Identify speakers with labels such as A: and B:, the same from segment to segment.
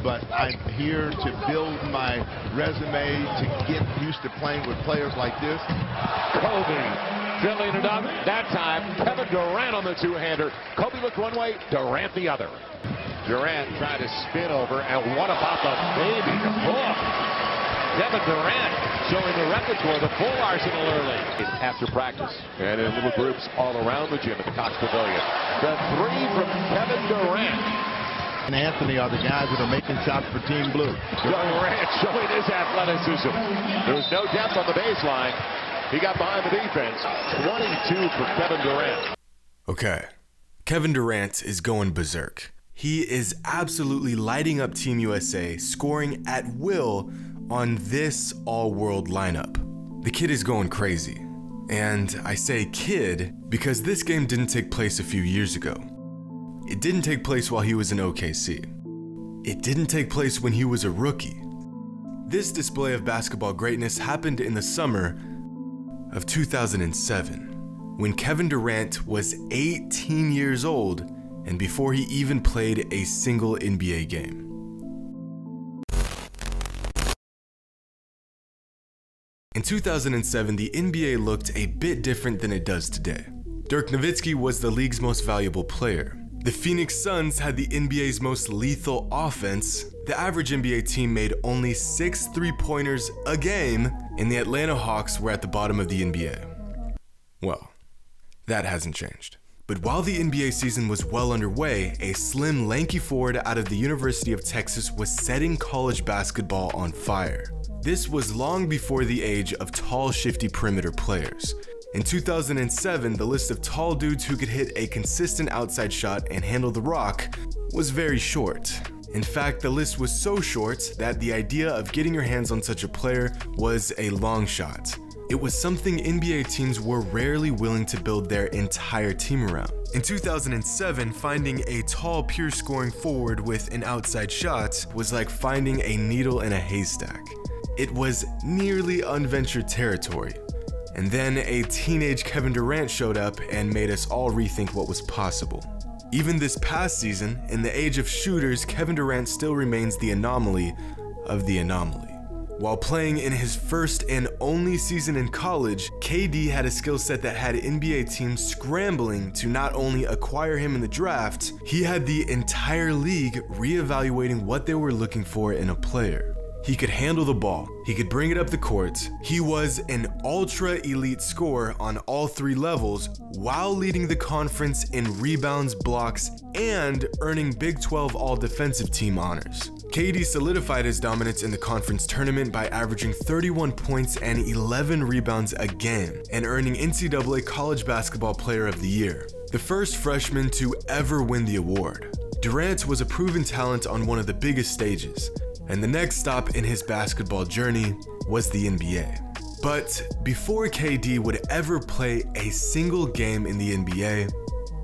A: but I'm here to build my resume, to get used to playing with players like this.
B: Kobe filling it up. That time, Kevin Durant on the two-hander. Kobe looked one way, Durant the other. Durant tried to spin over, and what about the baby? Oh. Kevin Durant showing the repertoire, the full arsenal early after practice and in little groups all around the gym at the Cox Pavilion. The three from Kevin Durant.
A: And Anthony are the guys that are making shots for Team Blue.
B: Durant showing his athleticism. There was no depth on the baseline. He got behind the defense. 22 for Kevin Durant.
C: Okay, Kevin Durant is going berserk. He is absolutely lighting up Team USA, scoring at will on this all-world lineup. The kid is going crazy. And I say kid because this game didn't take place a few years ago. It didn't take place while he was in OKC. It didn't take place when he was a rookie. This display of basketball greatness happened in the summer of 2007, when Kevin Durant was 18 years old and before he even played a single NBA game. In 2007, the NBA looked a bit different than it does today. Dirk Nowitzki was the league's most valuable player. The Phoenix Suns had the NBA's most lethal offense. The average NBA team made only 6 3-pointers a game, and the Atlanta Hawks were at the bottom of the NBA. Well, that hasn't changed. But while the NBA season was well underway, a slim, lanky forward out of the University of Texas was setting college basketball on fire. This was long before the age of tall, shifty perimeter players. In 2007, the list of tall dudes who could hit a consistent outside shot and handle the rock was very short. In fact, the list was so short that the idea of getting your hands on such a player was a long shot. It was something NBA teams were rarely willing to build their entire team around. In 2007, finding a tall, pure scoring forward with an outside shot was like finding a needle in a haystack. It was nearly unventured territory. And then a teenage Kevin Durant showed up and made us all rethink what was possible. Even this past season, in the age of shooters, Kevin Durant still remains the anomaly of the anomaly. While playing in his first and only season in college, KD had a skill set that had NBA teams scrambling to not only acquire him in the draft, he had the entire league reevaluating what they were looking for in a player. He could handle the ball, he could bring it up the court, he was an ultra elite scorer on all 3 levels while leading the conference in rebounds, blocks, and earning Big 12 All-Defensive Team honors. KD solidified his dominance in the conference tournament by averaging 31 points and 11 rebounds a game and earning NCAA College Basketball Player of the Year, the first freshman to ever win the award. Durant was a proven talent on one of the biggest stages, and the next stop in his basketball journey was the NBA. But before KD would ever play a single game in the NBA,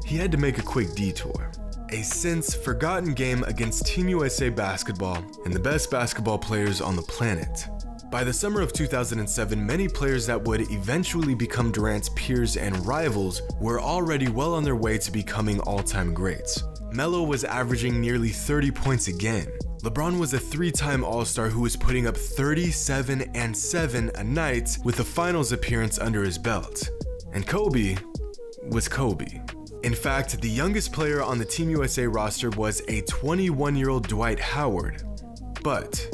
C: he had to make a quick detour. A since forgotten game against Team USA basketball and the best basketball players on the planet. By the summer of 2007, many players that would eventually become Durant's peers and rivals were already well on their way to becoming all-time greats. Melo was averaging nearly 30 points a game. LeBron was a 3-time All-Star who was putting up 37 and 7 a night with a finals appearance under his belt. And Kobe was Kobe. In fact, the youngest player on the Team USA roster was a 21-year-old Dwight Howard. But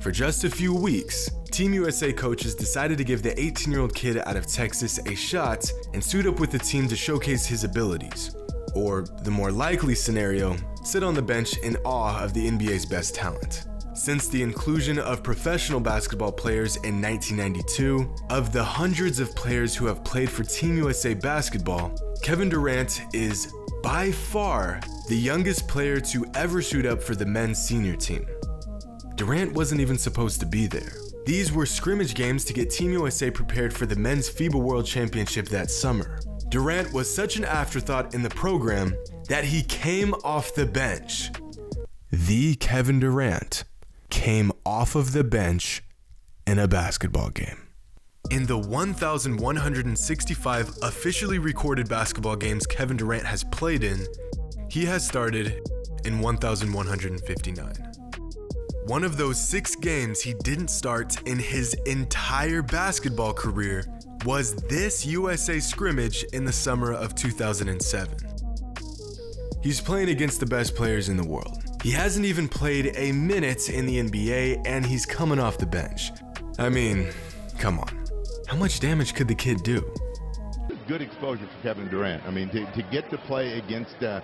C: for just a few weeks, Team USA coaches decided to give the 18-year-old kid out of Texas a shot and suit up with the team to showcase his abilities. Or the more likely scenario, sit on the bench in awe of the NBA's best talent. Since the inclusion of professional basketball players in 1992, of the hundreds of players who have played for Team USA basketball, Kevin Durant is by far the youngest player to ever suit up for the men's senior team. Durant wasn't even supposed to be there. These were scrimmage games to get Team USA prepared for the men's FIBA World Championship that summer. Durant was such an afterthought in the program that he came off the bench. The Kevin Durant came off of the bench in a basketball game. In the 1,165 officially recorded basketball games Kevin Durant has played in, he has started in 1,159. One of those 6 games he didn't start in his entire basketball career was this USA scrimmage in the summer of 2007. He's playing against the best players in the world. He hasn't even played a minute in the NBA and he's coming off the bench. I mean, come on. How much damage could the kid do?
A: Good exposure for Kevin Durant. I mean, to get to play against the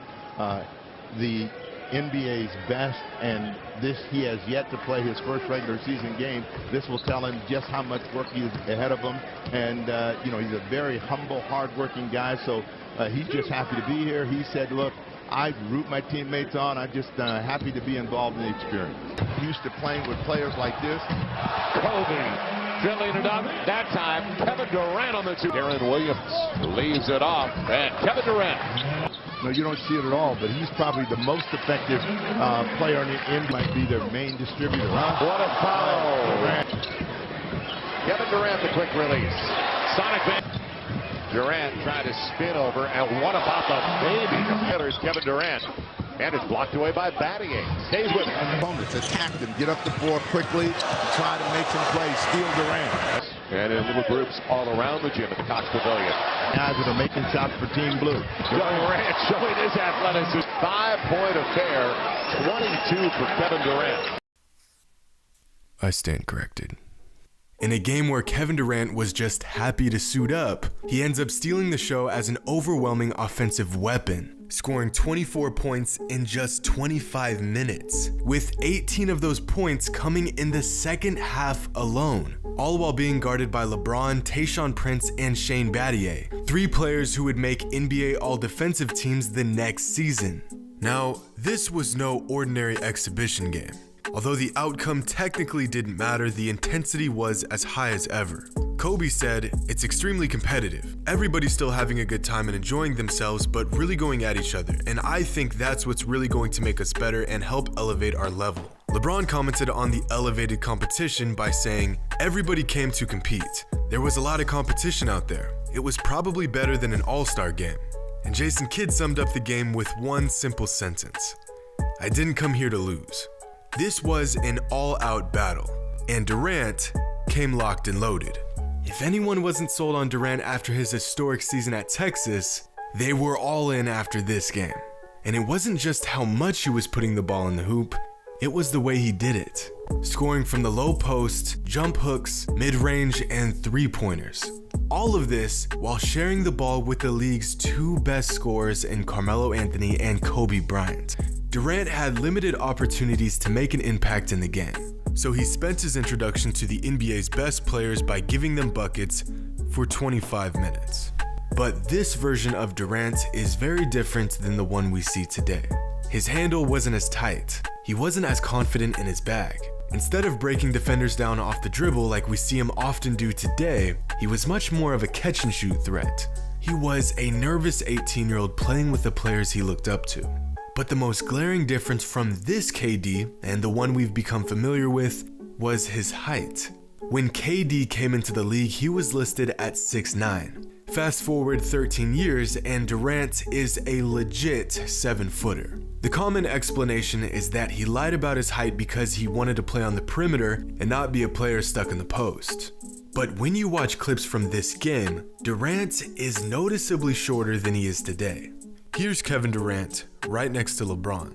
A: NBA's best, and he has yet to play his first regular season game. This will tell him just how much work he is ahead of him. And you know, he's a very humble, hard-working guy. So he's just happy to be here. He said, "Look, I root my teammates on. I'm just happy to be involved in the experience." Used to playing with players like this.
B: Kobe filling it up. That time, Kevin Durant on the 2. Aaron Williams leaves it off, and Kevin Durant.
A: No, you don't see it at all, but he's probably the most effective player in the end. Might be their main distributor. Huh?
B: What a foul! Durant. Kevin Durant, the quick release. Sonic Van. Durant tried to spin over, and what about the baby? There's Kevin Durant, and it's blocked away by Battier. Stays with him.
A: And moments, attack them, get up the floor quickly, try to make some plays, steal Durant.
B: And in little groups all around the gym at the Cox Pavilion.
A: Guys that are making shots for Team Blue.
B: Durant showing his athleticism. 5-point affair, 22 for Kevin Durant.
C: I stand corrected. In a game where Kevin Durant was just happy to suit up, he ends up stealing the show as an overwhelming offensive weapon, scoring 24 points in just 25 minutes, with 18 of those points coming in the second half alone, all while being guarded by LeBron, Tayshaun Prince, and Shane Battier, 3 players who would make NBA All-Defensive teams the next season. Now, this was no ordinary exhibition game. Although the outcome technically didn't matter, the intensity was as high as ever. Kobe said, "It's extremely competitive. Everybody's still having a good time and enjoying themselves, but really going at each other, and I think that's what's really going to make us better and help elevate our level." LeBron commented on the elevated competition by saying, "Everybody came to compete. There was a lot of competition out there. It was probably better than an all-star game." And Jason Kidd summed up the game with one simple sentence: "I didn't come here to lose." This was an all-out battle, and Durant came locked and loaded. If anyone wasn't sold on Durant after his historic season at Texas, they were all in after this game. And it wasn't just how much he was putting the ball in the hoop, it was the way he did it, scoring from the low post, jump hooks, mid-range, and 3-pointers. All of this while sharing the ball with the league's 2 best scorers in Carmelo Anthony and Kobe Bryant. Durant had limited opportunities to make an impact in the game, so he spent his introduction to the NBA's best players by giving them buckets for 25 minutes. But this version of Durant is very different than the one we see today. His handle wasn't as tight, he wasn't as confident in his bag. Instead of breaking defenders down off the dribble like we see him often do today, he was much more of a catch-and-shoot threat. He was a nervous 18-year-old playing with the players he looked up to. But the most glaring difference from this KD and the one we've become familiar with was his height. When KD came into the league, he was listed at 6'9". Fast forward 13 years and Durant is a legit 7-footer. The common explanation is that he lied about his height because he wanted to play on the perimeter and not be a player stuck in the post. But when you watch clips from this game, Durant is noticeably shorter than he is today. Here's Kevin Durant right next to LeBron.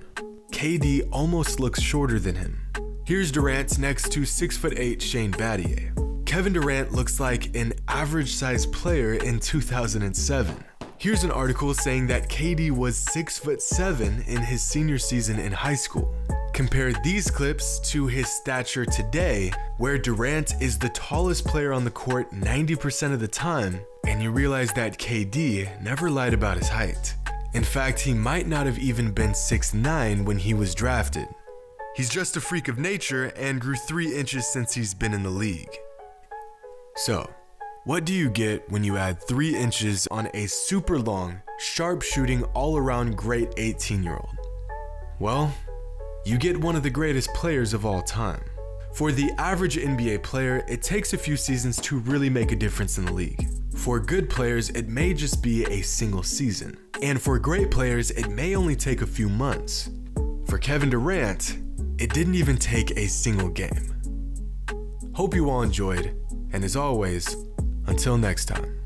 C: KD almost looks shorter than him. Here's Durant next to 6'8" Shane Battier. Kevin Durant looks like an average-sized player in 2007. Here's an article saying that KD was 6'7" in his senior season in high school. Compare these clips to his stature today, where Durant is the tallest player on the court 90% of the time, and you realize that KD never lied about his height. In fact, he might not have even been 6'9" when he was drafted. He's just a freak of nature and grew 3 inches since he's been in the league. So, what do you get when you add 3 inches on a super long, sharp-shooting, all-around great 18-year-old? Well, you get one of the greatest players of all time. For the average NBA player, it takes a few seasons to really make a difference in the league. For good players, it may just be a single season. And for great players, it may only take a few months. For Kevin Durant, It didn't even take a single game. Hope you all enjoyed, and as always, until next time.